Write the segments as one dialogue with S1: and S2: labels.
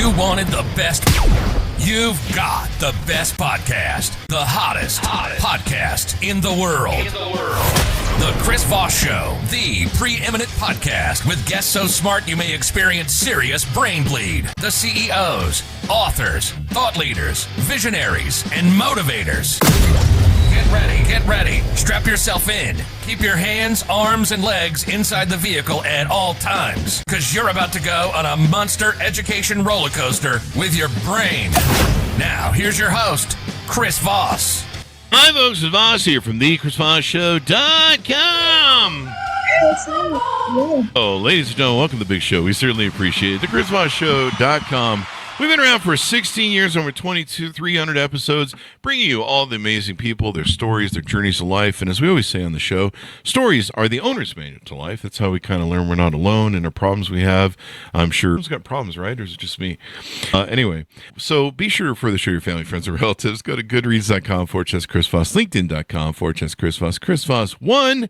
S1: You wanted the best. You've got the best podcast. The hottest podcast in the world. The Chris Voss Show, the preeminent podcast with guests so smart you may experience serious brain bleed. The CEOs, authors, thought leaders, visionaries, and motivators. Get ready. Strap yourself in. Keep your hands, arms, and legs inside the vehicle at all times, because you're about to go on a monster education roller coaster with your brain. Now, here's your host, Chris Voss.
S2: Hi, folks. It's Voss here from the ChrisVossShow.com. Oh, ladies and gentlemen, welcome to the big show. We certainly appreciate it. The ChrisVossShow.com. We've been around for 16 years, over 300 episodes, bringing you all the amazing people, their stories, their journeys of life. And as we always say on the show, stories are the owner's manual to life. That's how we kind of learn we're not alone in the problems we have. I'm sure everyone's got problems, right? Or is it just me? Anyway, so be sure to further show your family, friends, and relatives. Go to goodreads.com/Chris Voss, LinkedIn.com/Chris Voss, Chris Voss 1.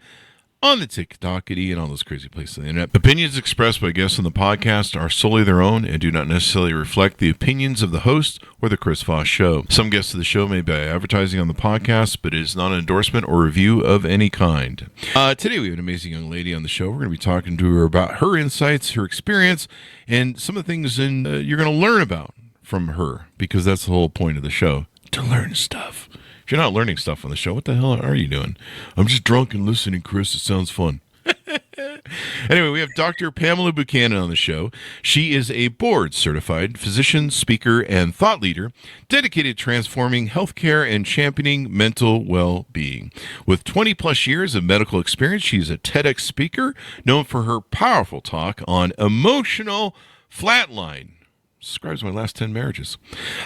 S2: On the TikTokity and all those crazy places on the internet. Opinions expressed by guests on the podcast are solely their own and do not necessarily reflect the opinions of the host or the Chris Voss Show. Some guests of the show may be advertising on the podcast, but it is not an endorsement or review of any kind. Today we have an amazing young lady on the show. We're going to be talking to her about her insights, her experience, and some of the things you're going to learn about from her, because that's the whole point of the show, to learn stuff. If you're not learning stuff on the show, what the hell are you doing? I'm just drunk and listening, Chris. It sounds fun. Anyway, we have Dr. Pamela Buchanan on the show. She is a board-certified physician, speaker, and thought leader dedicated to transforming healthcare and championing mental well-being. With 20-plus years of medical experience, she's a TEDx speaker known for her powerful talk on emotional flatline. Describes my last 10 marriages.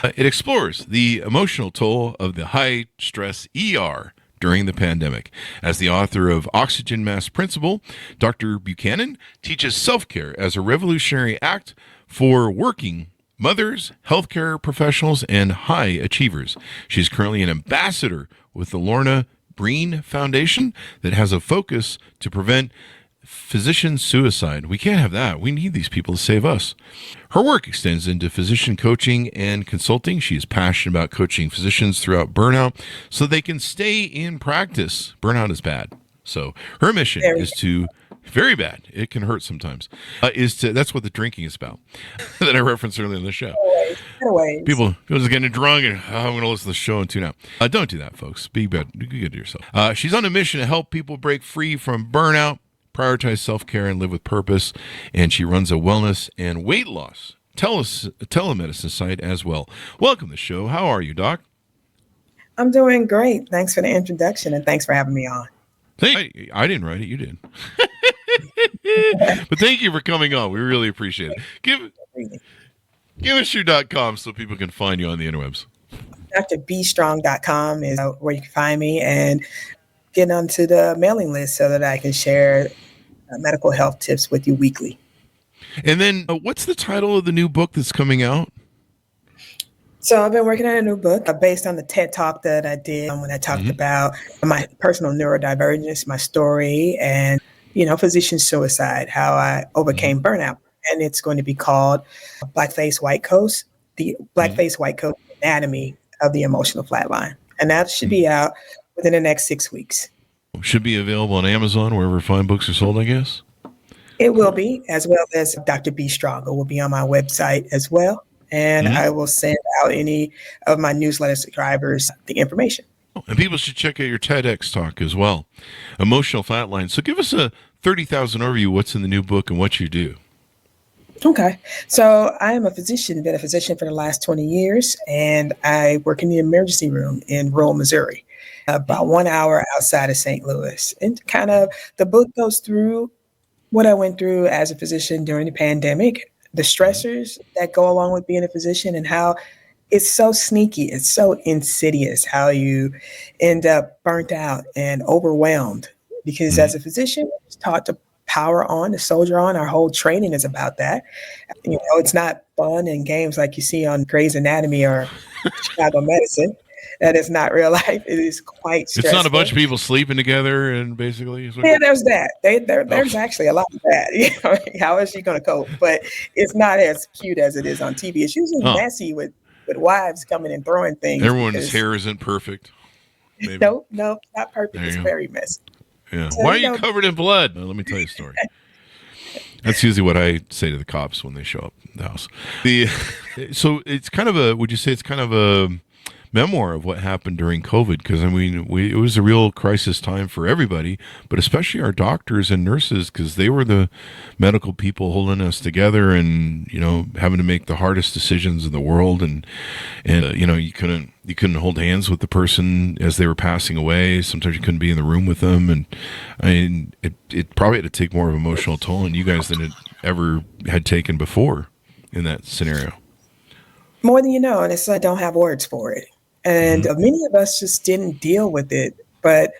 S2: It explores the emotional toll of the high-stress ER during the pandemic. As the author of Oxygen Mask Principle, Dr. Buchanan teaches self-care as a revolutionary act for working mothers, healthcare professionals, and high achievers. She's currently an ambassador with the Lorna Breen Foundation that has a focus to prevent physician suicide. We can't have that. We need these people to save us. Her work extends into physician coaching and consulting. She is passionate about coaching physicians throughout burnout so they can stay in practice. Burnout is bad. So her mission is to, very bad, it can hurt sometimes, that's what the drinking is about that I referenced earlier in the show. People just getting drunk and I'm going to listen to the show and tune out. Don't do that, folks. Be good to yourself. She's on a mission to help people break free from burnout, prioritize self-care, and live with purpose. And she runs a wellness and weight loss telemedicine site as well. Welcome to the show. How are you, Doc?
S3: I'm doing great. Thanks for the introduction, and thanks for having me on.
S2: I didn't write it. You did. But thank you for coming on. We really appreciate it. Give us your.com so people can find you on the interwebs.
S3: drbstrong.com is where you can find me, and get onto the mailing list so that I can share medical health tips with you weekly.
S2: And then what's the title of the new book that's coming out?
S3: So I've been working on a new book based on the TED Talk that I did when I talked about my personal neurodivergence, my story, and, physician suicide, how I overcame burnout. And it's going to be called Blackface White Coat, the Blackface White Coat Anatomy of the Emotional Flatline. And that should be out within the next 6 weeks.
S2: Should be available on Amazon, wherever fine books are sold, I guess.
S3: It will be, as well as Dr. B. Strong. It will be on my website as well. And I will send out any of my newsletter subscribers the information.
S2: And people should check out your TEDx talk as well. Emotional flatline. So give us a 30,000 overview of what's in the new book and what you do.
S3: Okay. So I am a physician, been a physician for the last 20 years, and I work in the emergency room in rural Missouri, about 1 hour outside of St. Louis. And kind of the book goes through what I went through as a physician during the pandemic, the stressors that go along with being a physician, and how it's so sneaky, it's so insidious, how you end up burnt out and overwhelmed. Because as a physician, we're taught to power on, to soldier on. Our whole training is about that. It's not fun and games like you see on Grey's Anatomy or Chicago Medicine. That is not real life. It is quite stressful.
S2: It's not a bunch of people sleeping together and basically.
S3: Yeah, there's that. There's actually a lot of that. How is she going to cope? But it's not as cute as it is on TV. It's usually messy with wives coming and throwing things.
S2: Everyone's hair isn't perfect. Maybe.
S3: No, not perfect. It's very messy.
S2: Yeah. So, why are you covered in blood? Let me tell you a story. That's usually what I say to the cops when they show up at the house. So it's kind of would you say it's kind of a memoir of what happened during COVID? Because, I mean, it was a real crisis time for everybody, but especially our doctors and nurses, because they were the medical people holding us together and, having to make the hardest decisions in the world. And you couldn't hold hands with the person as they were passing away. Sometimes you couldn't be in the room with them. And I mean, it probably had to take more of an emotional toll on you guys than it ever had taken before in that scenario.
S3: More than you know, and I don't have words for it. And many of us just didn't deal with it, but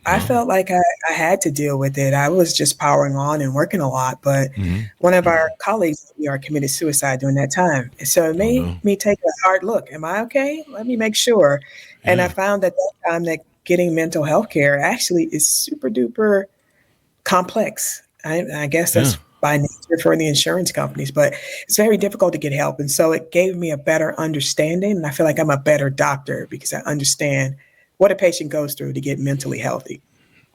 S3: I felt like I had to deal with it. I was just powering on and working a lot, but one of our colleagues at ER committed suicide during that time. So it made me take a hard look. Am I okay? Let me make sure. And I found at that time that getting mental health care actually is super duper complex. I guess that's by nature for the insurance companies, but it's very difficult to get help. And so it gave me a better understanding. And I feel like I'm a better doctor because I understand what a patient goes through to get mentally healthy.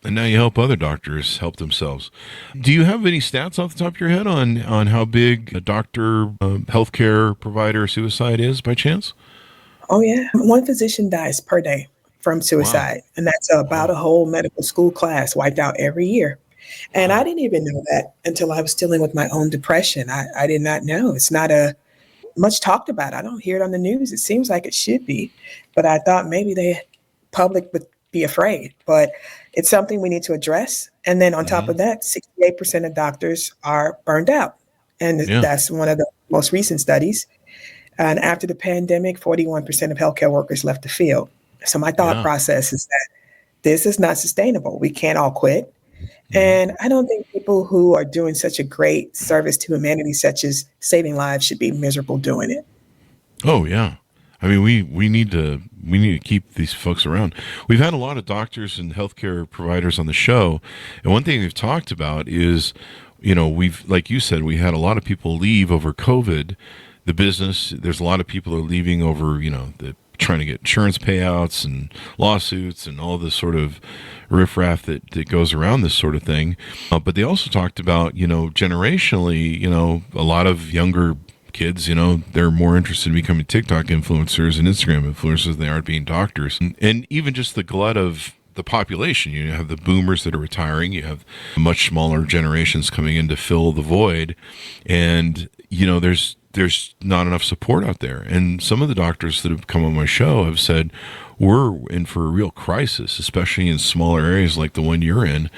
S2: And now you help other doctors help themselves. Do you have any stats off the top of your head on how big a doctor, healthcare provider suicide is by chance?
S3: Oh, yeah. One physician dies per day from suicide. Wow. And that's about a whole medical school class wiped out every year. And I didn't even know that until I was dealing with my own depression. I did not know. It's not much talked about. I don't hear it on the news. It seems like it should be. But I thought maybe the public would be afraid. But it's something we need to address. And then on top of that, 68% of doctors are burned out. And that's one of the most recent studies. And after the pandemic, 41% of healthcare workers left the field. So my thought process is that this is not sustainable. We can't all quit. And I don't think people who are doing such a great service to humanity, such as saving lives, should be miserable doing it.
S2: Oh, yeah. I mean, we need to keep these folks around. We've had a lot of doctors and healthcare providers on the show. And one thing we've talked about is, like you said, we had a lot of people leave over COVID, the business. There's a lot of people who are leaving over, trying to get insurance payouts and lawsuits and all this sort of riffraff that goes around this sort of thing. But they also talked about, generationally, a lot of younger kids, they're more interested in becoming TikTok influencers and Instagram influencers than they are being doctors. And even just the glut of the population, you have the boomers that are retiring, you have much smaller generations coming in to fill the void. And, there's not enough support out there. And some of the doctors that have come on my show have said, we're in for a real crisis, especially in smaller areas like the one you're in,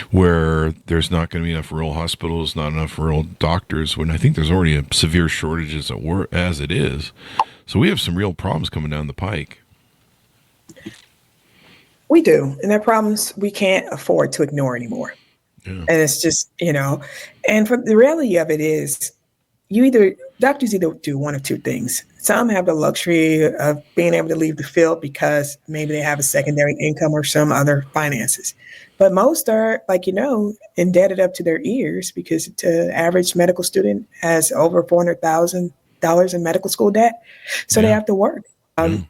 S2: where there's not going to be enough rural hospitals, not enough rural doctors, when I think there's already a severe shortages as it is. So we have some real problems coming down the pike.
S3: We do. And they're problems we can't afford to ignore anymore. Yeah. And it's just, and for the reality of it is, doctors either do one of two things. Some have the luxury of being able to leave the field because maybe they have a secondary income or some other finances. But most are, indebted up to their ears because the average medical student has over $400,000 in medical school debt. So they have to work,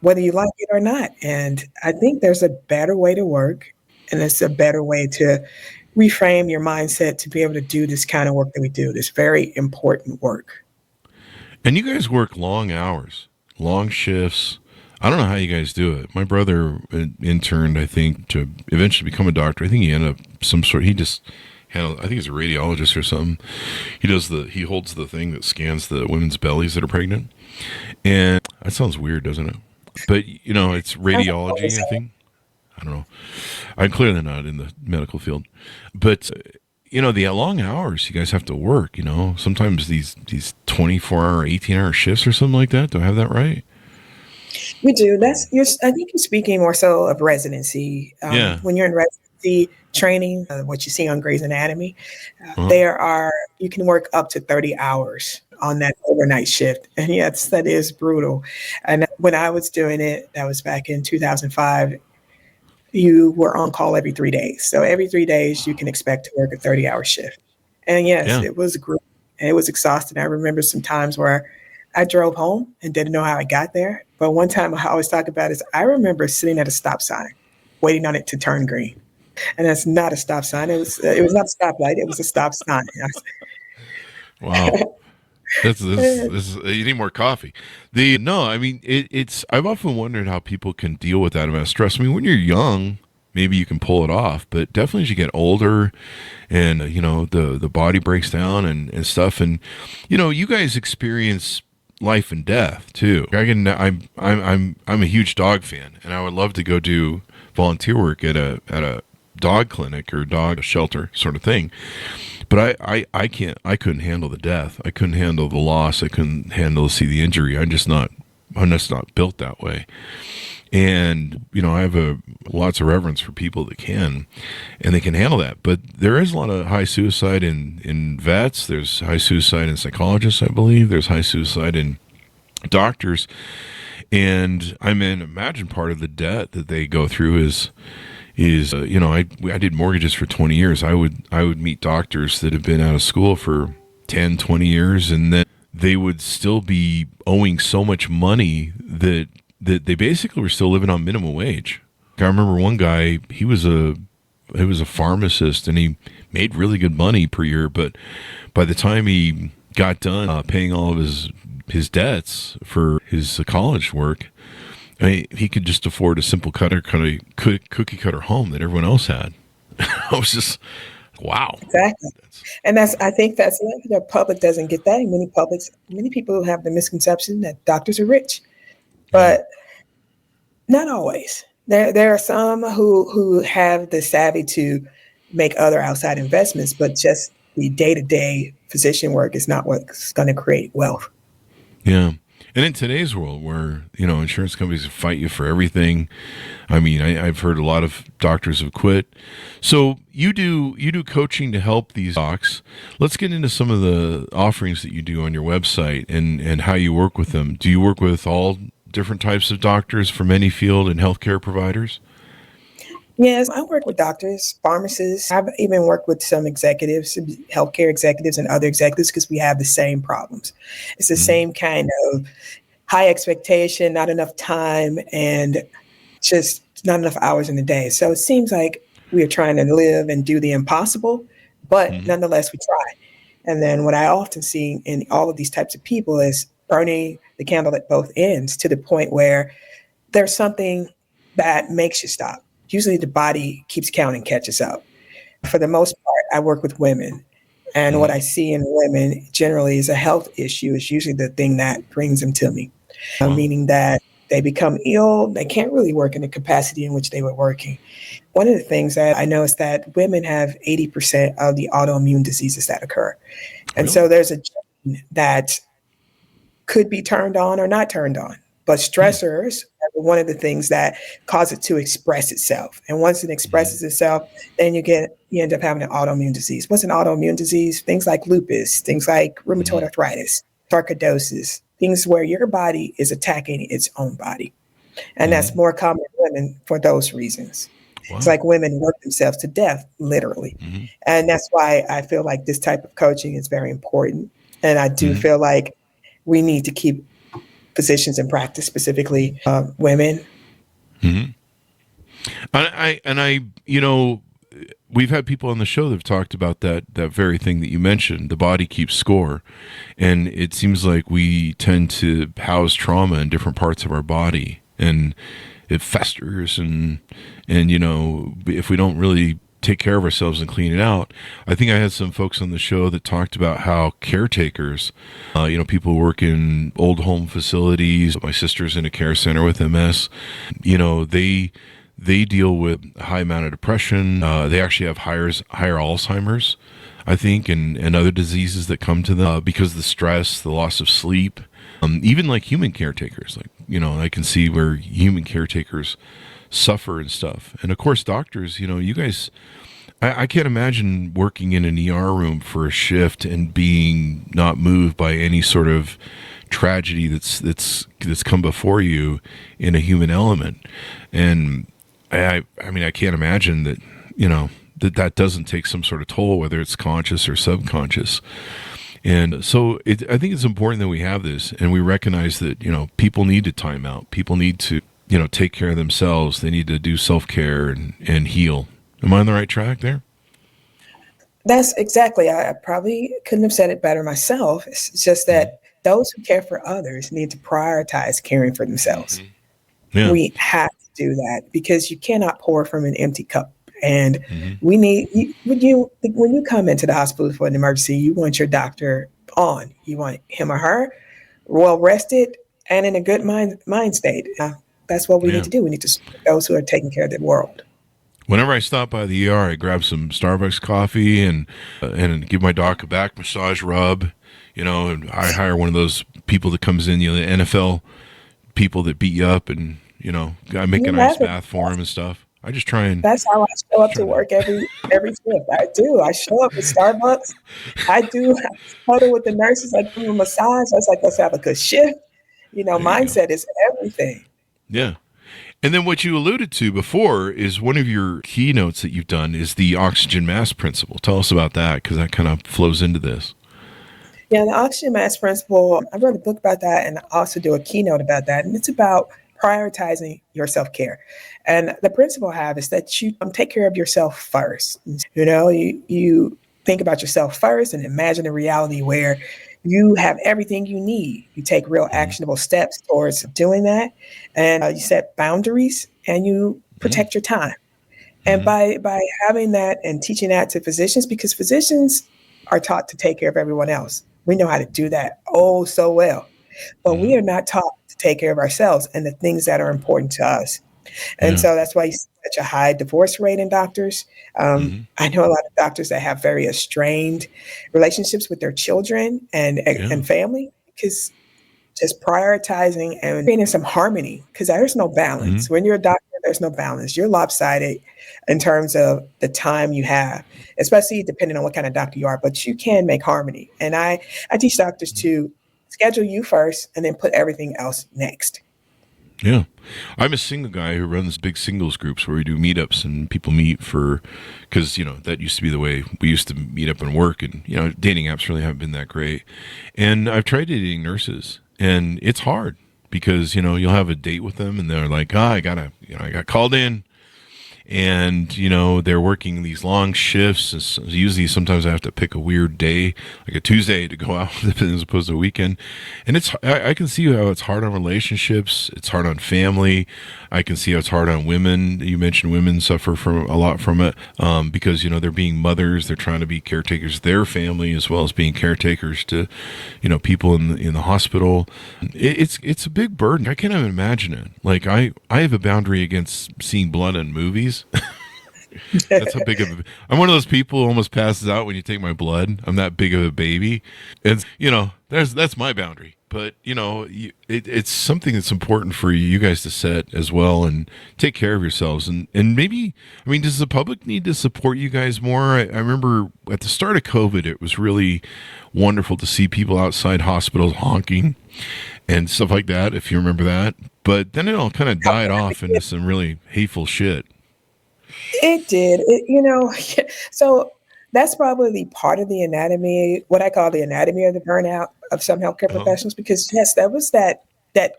S3: whether you like it or not. And I think there's a better way to work, and it's a better way to reframe your mindset to be able to do this kind of work that we do, this very important work.
S2: And you guys work long hours, long shifts. I don't know how you guys do it. My brother interned, I think, to eventually become a doctor. I think he ended up I think he's a radiologist or something. He holds the thing that scans the women's bellies that are pregnant. And that sounds weird, doesn't it? But, it's radiology, I think. I don't know. I'm clearly not in the medical field. But, the long hours you guys have to work, sometimes these 24-hour, 18-hour shifts or something like that. Do I have that right?
S3: We do. I think you're speaking more so of residency. When you're in residency training, what you see on Grey's Anatomy, you can work up to 30 hours on that overnight shift. And yes, that is brutal. And when I was doing it, that was back in 2005, you were on call every 3 days. So every 3 days, you can expect to work a 30-hour shift. And yes,
S2: Yeah.
S3: it was grueling and it was exhausting. I remember some times where I drove home and didn't know how I got there. But one time I always talk about is I remember sitting at a stop sign, waiting on it to turn green. And that's not a stop sign. It was not a stoplight. It was a stop sign.
S2: Wow. This you need more coffee. I mean, it's I've often wondered how people can deal with that amount of stress. I mean, when you're young, maybe you can pull it off, but definitely as you get older and the body breaks down and stuff, and you guys experience life and death too. I'm a huge dog fan, and I would love to go do volunteer work at a dog clinic or dog shelter sort of thing. But I couldn't handle the death. I couldn't handle the loss. I couldn't handle the injury. I'm just not built that way. And, I have lots of reverence for people that can, and they can handle that. But there is a lot of high suicide in vets. There's high suicide in psychologists, I believe. There's high suicide in doctors. And I imagine part of the debt that they go through is I did mortgages for 20 years. I would meet doctors that have been out of school for 10, 20 years, and then they would still be owing so much money that they basically were still living on minimum wage. I remember one guy, he was a pharmacist, and he made really good money per year, but by the time he got done paying all of his debts for his college work, he could just afford a simple cookie cutter home that everyone else had. I was just, wow.
S3: Exactly. And I think that's the public doesn't get that. Many people have the misconception that doctors are rich, but not always. There are some who have the savvy to make other outside investments, but just the day-to-day physician work is not what's going to create wealth.
S2: Yeah. And in today's world where, insurance companies fight you for everything, I mean, I've heard a lot of doctors have quit. So you do coaching to help these docs. Let's get into some of the offerings that you do on your website and how you work with them. Do you work with all different types of doctors from any field and healthcare providers?
S3: Yes, I work with doctors, pharmacists. I've even worked with some executives, healthcare executives and other executives, because we have the same problems. It's the same kind of high expectation, not enough time, and just not enough hours in the day. So it seems like we are trying to live and do the impossible, but nonetheless, we try. And then what I often see in all of these types of people is burning the candle at both ends to the point where there's something that makes you stop. Usually the body keeps count and catches up. For the most part, I work with women. And what I see in women generally is a health issue is usually the thing that brings them to me, meaning that they become ill. They can't really work in the capacity in which they were working. One of the things that I know is that women have 80% of the autoimmune diseases that occur. And so there's a gene that could be turned on or not turned on. But stressors are one of the things that cause it to express itself. And once it expresses itself, then you end up having an autoimmune disease. What's an autoimmune disease? Things like lupus, things like rheumatoid arthritis, sarcoidosis, things where your body is attacking its own body. And that's more common in women for those reasons. Wow. It's like women work themselves to death, literally. And that's why I feel like this type of coaching is very important. And I do feel like we need to keep physicians in practice, specifically women.
S2: We've had people on the show that have talked about that very thing that you mentioned. The body keeps score, and it seems like we tend to house trauma in different parts of our body, and it festers. And if we don't really take care of ourselves and clean it out. I think I had some folks on the show that talked about how caretakers, people who work in old home facilities. My sister's in a care center with MS. They deal with a high amount of depression. They actually have higher Alzheimer's, I think, and other diseases that come to them because of the stress, the loss of sleep. Even like human caretakers, I can see where human caretakers suffer and stuff. And of course, doctors, you guys, I can't imagine working in an ER room for a shift and being not moved by any sort of tragedy that's come before you in a human element. And I mean, I can't imagine that, that doesn't take some sort of toll, whether it's conscious or subconscious. And so I think it's important that we have this and we recognize that, people need to time out. People need to, take care of themselves. They need to do self-care and heal. Am I on the right track there?
S3: That's exactly. I probably couldn't have said it better myself. It's just that those who care for others need to prioritize caring for themselves.
S2: Yeah.
S3: We have to do that because you cannot pour from an empty cup. And we need, when you come into the hospital for an emergency, you want your doctor on. You want him or her well rested and in a good mind state. That's what we need to do. We need to support those who are taking care of the world.
S2: Whenever I stop by the ER, I grab some Starbucks coffee and give my doc a back massage rub. And I hire one of those people that comes in, the NFL people that beat you up, and I make an ice bath for him and stuff. I just try and.
S3: That's how I show up to work every shift. I do. I show up at Starbucks. I huddle with the nurses. I give them a massage. I was like, let's have a good shift. Mindset is everything.
S2: Yeah. And then what you alluded to before is one of your keynotes that you've done is the oxygen mask principle. Tell us about that, because that kind of flows into this.
S3: Yeah, the oxygen mask principle, I wrote a book about that and I also do a keynote about that. And it's about prioritizing your self-care. And the principle I have is that you take care of yourself first. You think about yourself first and imagine a reality where you have everything you need. You take real actionable steps towards doing that. And you set boundaries and you protect your time. And by having that and teaching that to physicians, because physicians are taught to take care of everyone else. We know how to do that so well. But we are not taught to take care of ourselves and the things that are important to us. And so that's why you see such a high divorce rate in doctors. I know a lot of doctors that have very strained relationships with their children and family, because just prioritizing and creating some harmony, because there's no balance. When you're a doctor, there's no balance. You're lopsided in terms of the time you have, especially depending on what kind of doctor you are, but you can make harmony. And I teach doctors to schedule you first and then put everything else next.
S2: Yeah. I'm a single guy who runs big singles groups where we do meetups and people meet because, that used to be the way we used to meet up and work. And, dating apps really haven't been that great. And I've tried dating nurses and it's hard because, you'll have a date with them and they're like, I got called in. And, they're working these long shifts. Usually sometimes I have to pick a weird day, like a Tuesday, to go out as opposed to a weekend. And I can see how it's hard on relationships. It's hard on family. I can see how it's hard on women. You mentioned women suffer a lot from it because, they're being mothers. They're trying to be caretakers of their family as well as being caretakers to, people in the hospital. It's a big burden. I can't even imagine it. Like I have a boundary against seeing blood in movies. That's how big I'm one of those people who almost passes out when you take my blood. I'm that big of a baby. And, that's my boundary. But, it's something that's important for you guys to set as well and take care of yourselves. And maybe, does the public need to support you guys more? I remember at the start of COVID, it was really wonderful to see people outside hospitals honking and stuff like that, if you remember that. But then it all kind of died off into some really hateful shit.
S3: It did. So that's probably part of the anatomy, what I call the anatomy of the burnout of some healthcare professionals, because yes, that was that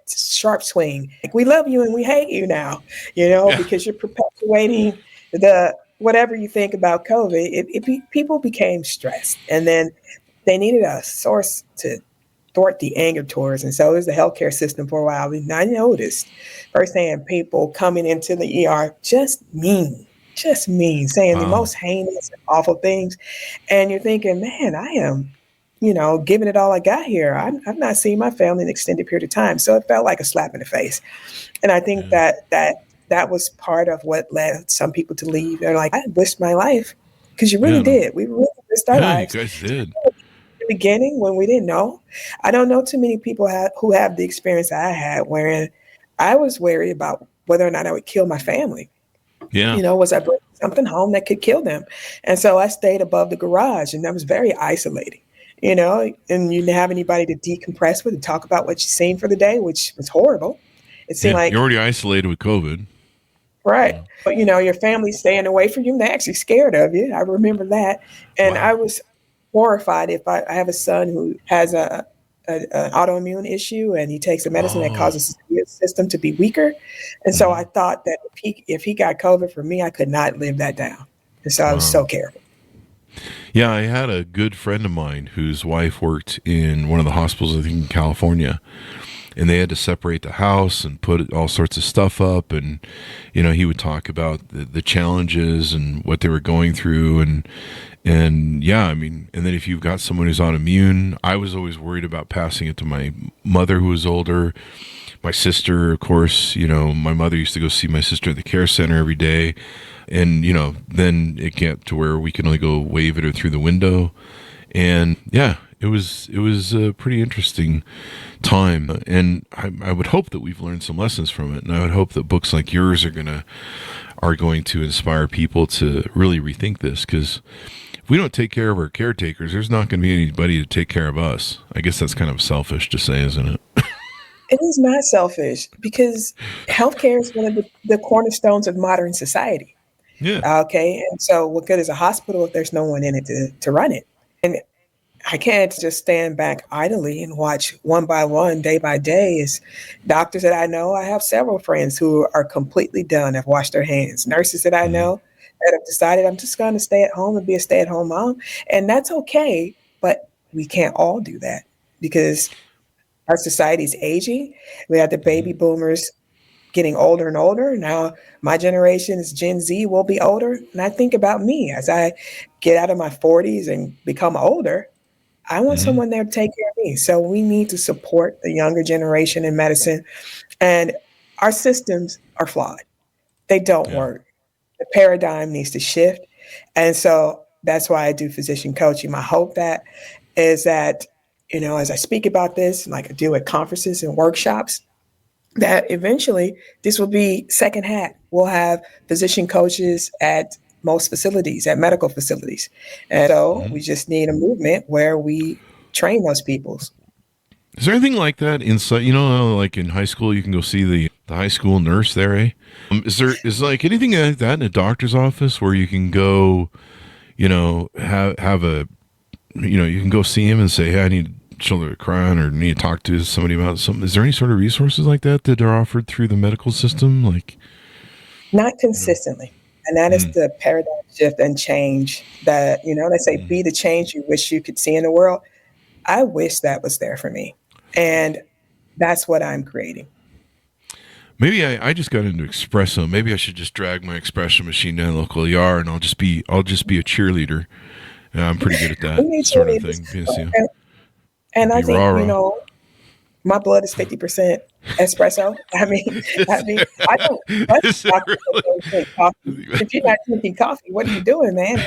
S3: sharp swing. Like, we love you and we hate you now, because you're perpetuating the whatever you think about COVID. People became stressed, and then they needed a source to thwart the anger towards. And so it was the healthcare system for a while. And I noticed firsthand people coming into the ER just mean, saying the most heinous and awful things. And you're thinking, man, I am, giving it all I got here. I've not seen my family in an extended period of time. So it felt like a slap in the face. And I think that was part of what led some people to leave. They're like, I wished my life, because you really did. We really wished our lives.
S2: You guys did.
S3: The beginning, when we didn't know. I don't know too many people who have the experience I had, wherein I was worried about whether or not I would kill my family. Yeah. Was I breaking something home that could kill them. And so I stayed above the garage, and that was very isolating, and you didn't have anybody to decompress with and talk about what you've seen for the day, which was horrible. It seemed like
S2: you're already isolated with COVID.
S3: right. But your family's staying away from you. And they're actually scared of you. I remember that. And
S2: Wow.
S3: I was horrified. If I have a son who has an autoimmune issue, and he takes a medicine that causes his immune system to be weaker. And so I thought that if he got COVID for me, I could not live that down. And so I was so careful.
S2: Yeah, I had a good friend of mine whose wife worked in one of the hospitals, I think, in California. And they had to separate the house and put all sorts of stuff up. And, he would talk about the challenges and what they were going through. And yeah, and then if you've got someone who's autoimmune, I was always worried about passing it to my mother who was older. My sister, of course, my mother used to go see my sister at the care center every day. And, then it got to where we can only go wave at her through the window. And yeah, it was a pretty interesting time. And I would hope that we've learned some lessons from it. And I would hope that books like yours are going to inspire people to really rethink this. Because if we don't take care of our caretakers, there's not going to be anybody to take care of us. I guess that's kind of selfish to say, isn't it?
S3: It is not selfish, because healthcare is one of the cornerstones of modern society.
S2: Yeah.
S3: Okay. And so what good is a hospital if there's no one in it to run it? And I can't just stand back idly and watch one by one, day by day, as doctors that I know. I have several friends who are completely done, have washed their hands. Nurses that I know that have decided, I'm just going to stay at home and be a stay-at-home mom. And that's okay, but we can't all do that, because our society is aging. We have the baby boomers getting older and older. Now my generation is Gen Z, will be older. And I think about me as I get out of my 40s and become older. I want someone there to take care of me. So we need to support the younger generation in medicine. And our systems are flawed. They don't work. The paradigm needs to shift. And so that's why I do physician coaching. My hope is that, as I speak about this, like I do at conferences and workshops, that eventually this will be second hat. We'll have physician coaches at most facilities, at medical facilities. And so we just need a movement where we train those people.
S2: Is there anything like that inside? Like in high school, you can go see the high school nurse there, eh? Is like anything like that in a doctor's office where you can go, have a, you can go see him and say, hey, I need shoulder to cry on, or need to talk to somebody about something. Is there any sort of resources like that are offered through the medical system? Like,
S3: not consistently. And that is the paradigm shift and change that, they say, be the change you wish you could see in the world. I wish that was there for me. And that's what I'm creating.
S2: Maybe I just got into espresso. Maybe I should just drag my espresso machine down to the local ER, and I'll just be a cheerleader. I'm pretty good at that sort of thing. Yes,
S3: and I think, my blood is 50% espresso. I don't. Really? If you're not drinking coffee, what are you doing, man?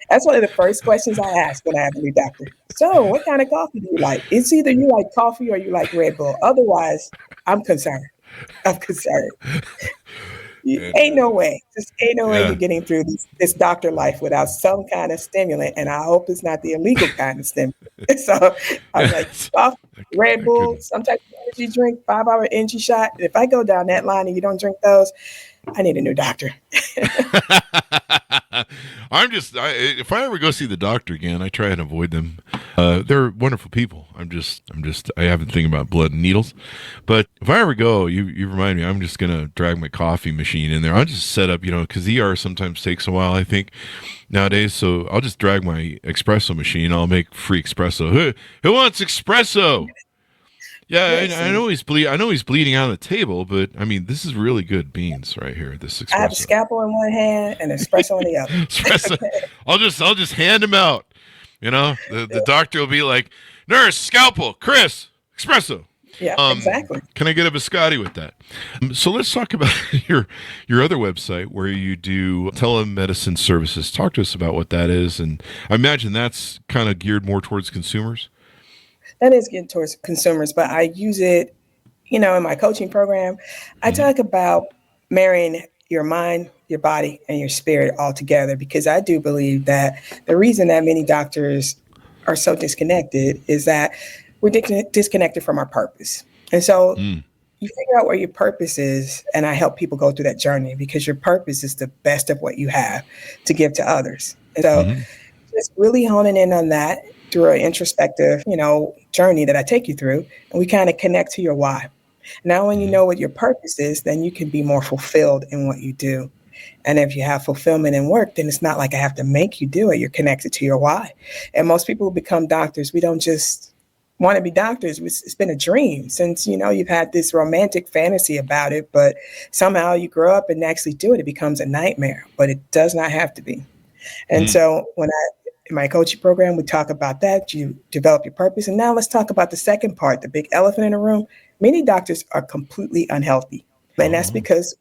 S3: That's one of the first questions I ask when I have a new doctor. So, what kind of coffee do you like? It's either you like coffee or you like Red Bull. Otherwise, I'm concerned. Ain't no way. Just ain't no way you're getting through this doctor life without some kind of stimulant. And I hope it's not the illegal kind of stimulant. So I was like, coffee, Red Bull, some type of energy drink, 5-hour energy shot. And if I go down that line and you don't drink those, I need a new doctor.
S2: If I ever go see the doctor again, I try and avoid them. They're wonderful people. I haven't thinking about blood and needles, but if I ever go, you remind me, I'm just going to drag my coffee machine in there. I'll just set up, cause ER sometimes takes a while, I think nowadays. So I'll just drag my espresso machine. I'll make free espresso. Who wants espresso? Yeah, I know he's bleeding out of the table, but this is really good beans right here. This espresso.
S3: I have a scalpel in one hand and espresso in the other.
S2: Espresso. I'll just hand him out. The doctor will be like, nurse, scalpel, Chris, espresso.
S3: Yeah, exactly.
S2: Can I get a biscotti with that? So let's talk about your other website where you do telemedicine services. Talk to us about what that is, and I imagine that's kind of geared more towards consumers.
S3: That is getting towards consumers, but I use it, in my coaching program. I talk about marrying your mind, your body, and your spirit all together. Because I do believe that the reason that many doctors are so disconnected is that we're disconnected from our purpose. And so you figure out where your purpose is, and I help people go through that journey, because your purpose is the best of what you have to give to others. And so just really honing in on that through an introspective, journey that I take you through, and we kind of connect to your why. Now, when you know what your purpose is, then you can be more fulfilled in what you do. And if you have fulfillment in work, then it's not like I have to make you do it. You're connected to your why. And most people who become doctors, we don't just want to be doctors. It's been a dream since, you've had this romantic fantasy about it, but somehow you grow up and actually do it. It becomes a nightmare, but it does not have to be. And so in my coaching program, we talk about that. You develop your purpose. And now let's talk about the second part, the big elephant in the room. Many doctors are completely unhealthy. And that's because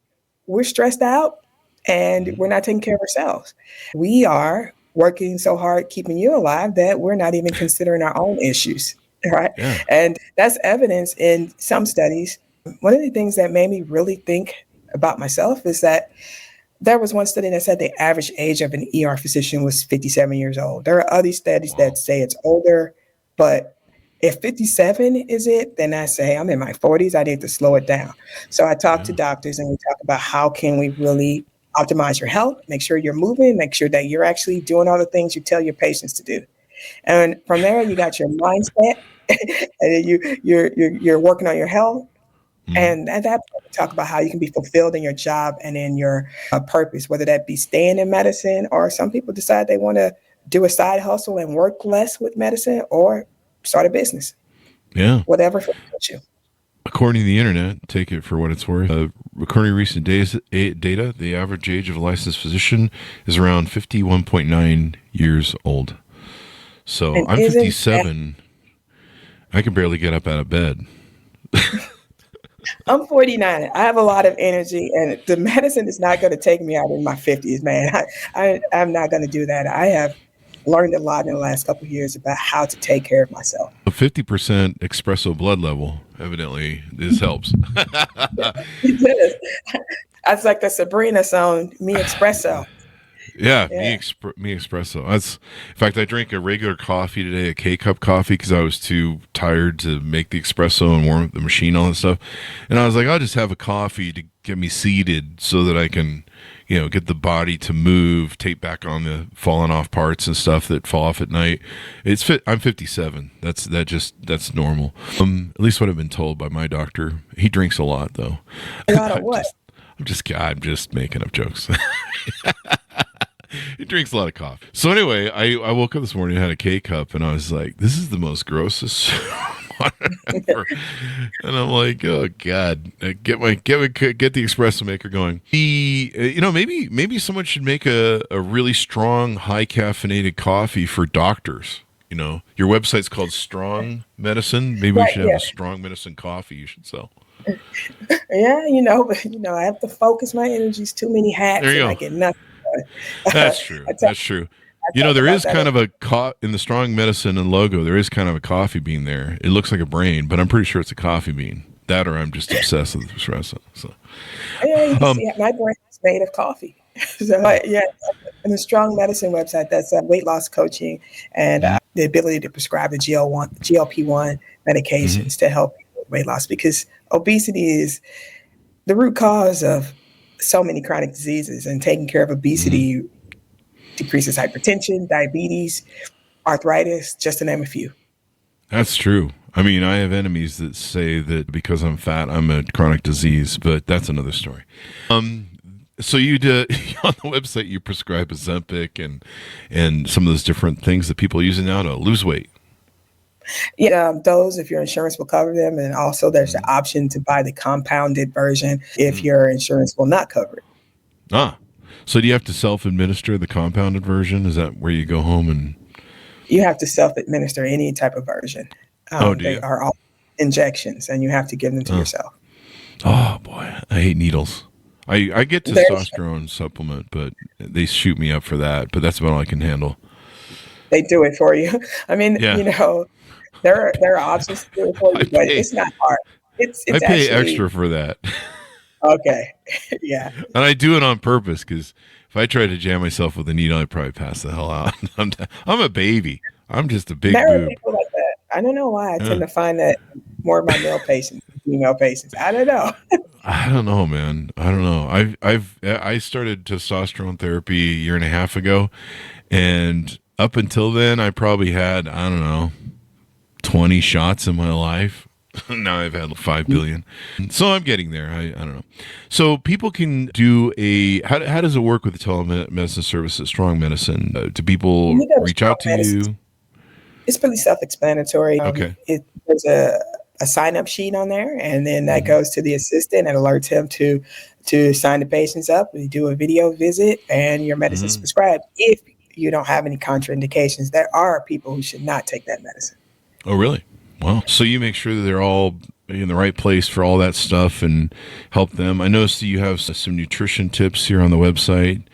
S3: we're stressed out and we're not taking care of ourselves. We are working so hard keeping you alive that we're not even considering our own issues. Right. Yeah. And that's evidence in some studies. One of the things that made me really think about myself is that there was one study that said the average age of an ER physician was 57 years old. There are other studies that say it's older, but if 57 is it, then I say I'm in my 40s. I need to slow it down. So I talk to doctors and we talk about how can we really optimize your health, make sure you're moving, make sure that you're actually doing all the things you tell your patients to do. And from there, you got your mindset, and then you're working on your health. And at that point, we talk about how you can be fulfilled in your job and in your purpose, whether that be staying in medicine, or some people decide they want to do a side hustle and work less with medicine, or start a business.
S2: Yeah.
S3: Whatever fulfills you.
S2: According to the internet, take it for what it's worth. According to recent data, the average age of a licensed physician is around 51.9 years old. So I'm 57. I can barely get up out of bed.
S3: I'm 49. I have a lot of energy, and the medicine is not going to take me out in my 50s, man. I'm not going to do that. I have learned a lot in the last couple of years about how to take care of myself.
S2: A 50% espresso blood level, evidently, this helps.
S3: It does. That's like the Sabrina song, Me Espresso.
S2: Yeah. Me espresso. In fact, I drank a regular coffee today, a K-cup coffee, because I was too tired to make the espresso and warm up the machine, all that stuff. And I was like, I'll just have a coffee to get me seated so that I can, get the body to move, tape back on the falling off parts and stuff that fall off at night. I'm 57. That's normal. At least what I've been told by my doctor. He drinks a lot, though.
S3: A lot of what?
S2: I'm just making up jokes. He drinks a lot of coffee. So anyway, I woke up this morning and had a K-cup, and I was like, this is the most grossest water ever. And I'm like, oh God, get the espresso maker going. Maybe someone should make a really strong, high caffeinated coffee for doctors. Your website's called Strong Medicine. Maybe we should have a Strong Medicine coffee you should sell.
S3: Yeah, but I have to focus my energies. Too many hats, and I get nothing.
S2: That's true. That's true. There is kind of in the Strong Medicine and logo, there is kind of a coffee bean there. It looks like a brain, but I'm pretty sure it's a coffee bean. That, or I'm just obsessed with espresso. So,
S3: you can see my brain is made of coffee. So, and the Strong Medicine website, that's weight loss coaching and the ability to prescribe the GLP-1 medications to help with weight loss, because obesity is the root cause of so many chronic diseases, and taking care of obesity decreases hypertension, diabetes, arthritis, just to name a few.
S2: That's true. I mean, I have enemies that say that because I'm fat, I'm a chronic disease, but that's another story. So you on the website, you prescribe Ozempic and some of those different things that people are using now to lose weight.
S3: Yeah, those, if your insurance will cover them. And also there's the option to buy the compounded version if your insurance will not cover it.
S2: So do you have to self-administer the compounded version? Is that where you go home and...
S3: You have to self-administer any type of version. They are all injections, and you have to give them to yourself.
S2: Oh, boy. I hate needles. I get testosterone supplement, but they shoot me up for that. But that's about all I can handle. They
S3: do it for you. I mean, there are options to do it for you, but it's not hard. I
S2: pay extra for that.
S3: Okay. Yeah.
S2: And I do it on purpose because if I tried to jam myself with a needle, I'd probably pass the hell out. I'm a baby. I'm just a big
S3: There are
S2: boob.
S3: people like that. I don't know why I
S2: Yeah.
S3: tend to find that more of my male patients, than female patients. I don't know.
S2: I don't know, man. I don't know. I started testosterone therapy a year and a half ago, and up until then, I probably had, I don't know, 20 shots in my life. Now I've had 5 billion. So I'm getting there. I don't know. So people can do how does it work with the telemedicine services, Strong Medicine? Do people
S3: You go to
S2: reach out to
S3: Strong Medicine.
S2: you?
S3: It's pretty self-explanatory.
S2: Okay.
S3: There's a sign-up sheet on there, and then that goes to the assistant and alerts him to sign the patients up. We do a video visit, and your medicine's prescribed. If you don't have any contraindications, there are people who should not take that medicine.
S2: Oh, really? Wow. So you make sure that they're all in the right place for all that stuff and help them. I noticed that you have some nutrition tips here on the website.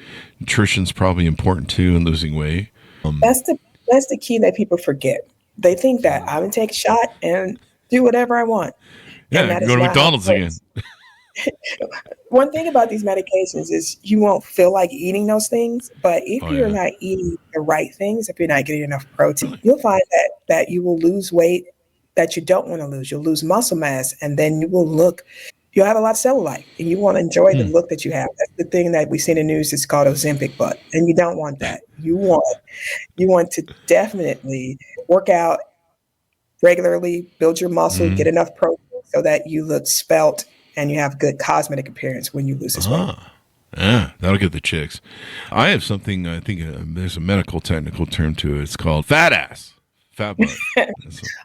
S2: Nutrition's probably important too in losing weight.
S3: That's the key that people forget. They think that I'm going to take a shot and do whatever I want.
S2: Yeah, go to McDonald's again.
S3: One thing about these medications is you won't feel like eating those things, but if you're not eating the right things, if you're not getting enough protein, you'll find that you will lose weight that you don't want to lose. You'll lose muscle mass, and then you'll have a lot of cellulite, and you want to enjoy the look that you have. That's the thing that we see in the news. It's called Ozempic butt, and you don't want that. You want to definitely work out regularly, build your muscle, get enough protein so that you look svelte and you have good cosmetic appearance when you lose this weight.
S2: Yeah, that'll get the chicks. I have something, I think there's a medical technical term to it. It's called fat ass. Fat butt.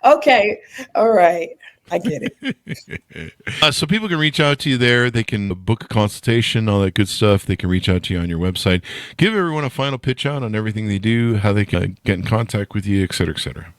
S3: Okay. All right. I get it.
S2: So people can reach out to you there. They can book a consultation, all that good stuff. They can reach out to you on your website. Give everyone a final pitch out on everything they do, how they can get in contact with you, et cetera, et cetera.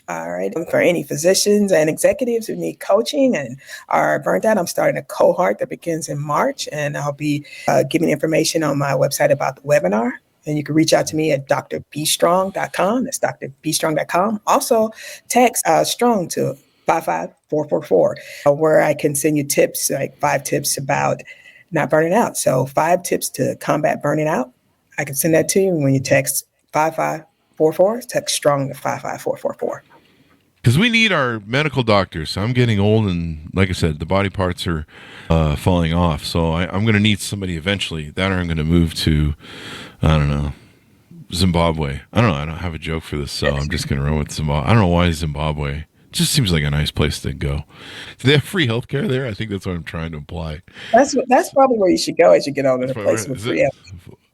S3: All right. For any physicians and executives who need coaching and are burnt out, I'm starting a cohort that begins in March, and I'll be giving information on my website about the webinar. And you can reach out to me at drbstrong.com. That's drbstrong.com. Also, text strong to 55444, where I can send you tips, like 5 tips about not burning out. So 5 tips to combat burning out. I can send that to you when you text 5544. Text strong to 55444.
S2: Because we need our medical doctors. I'm getting old, and like I said, the body parts are falling off. So I'm going to need somebody eventually. That or I'm going to move to, I don't know, Zimbabwe. I don't know. I don't have a joke for this, so I'm just going to run with Zimbabwe. I don't know why Zimbabwe. It just seems like a nice place to go. Do they have free healthcare there? I think that's what I'm trying to imply.
S3: That's probably where you should go as you get older. The place with free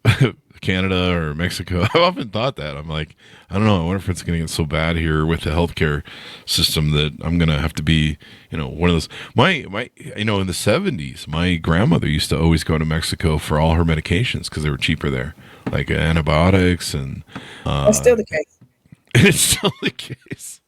S3: healthcare.
S2: Canada or Mexico. I've often thought that. I'm like, I don't know. I wonder if it's going to get so bad here with the healthcare system that I'm going to have to be, one of those. My, in the 70s, my grandmother used to always go to Mexico for all her medications because they were cheaper there, like antibiotics and.
S3: That's still the case.
S2: It's still the case.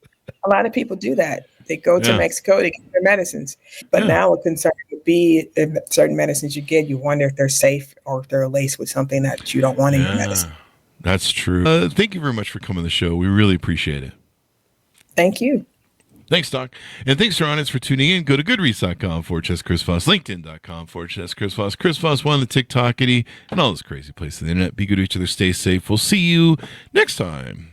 S3: A lot of people do that. They go to Mexico to get their medicines. But now a concern would be if certain medicines you get, you wonder if they're safe or if they're laced with something that you don't want in your medicine.
S2: That's true. Thank you very much for coming to the show. We really appreciate it.
S3: Thank you.
S2: Thanks, Doc. And thanks to our audience for tuning in. Go to goodreads.com/Chris Voss, LinkedIn.com/Chris Voss, Chris Voss, one, the TikTokity, and all those crazy places on the internet. Be good to each other. Stay safe. We'll see you next time.